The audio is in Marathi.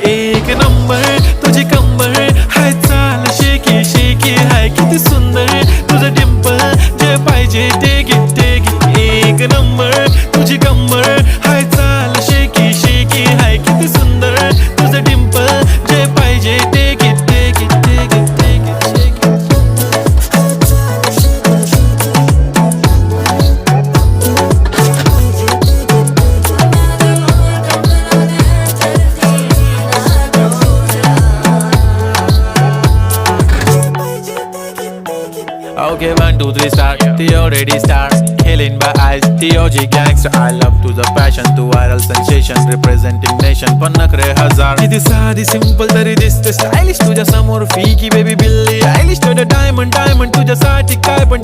एक नंबर तुझी कंबर हाय चाल शेकी शेकी हाय किती सुंदर तुझं डिंपल जे पाहिजे ते घे एक नंबर तुझी कंबर हाय चाल शेकी शेकी हाय किती सुंदर तुझं डिंपल जे पाहिजे ते घे Okay, 1, 2, 3 start. The already start. Killing by eyes. The OG gangster. I love to the passion, to viral sensation, representing nation. पन्नकरे हजार. किती साधी simple तरी दिसते stylish तुझ्या समोर फीकी baby बिल्ली. Stylish to the diamond तुझ्यासाठी काय पण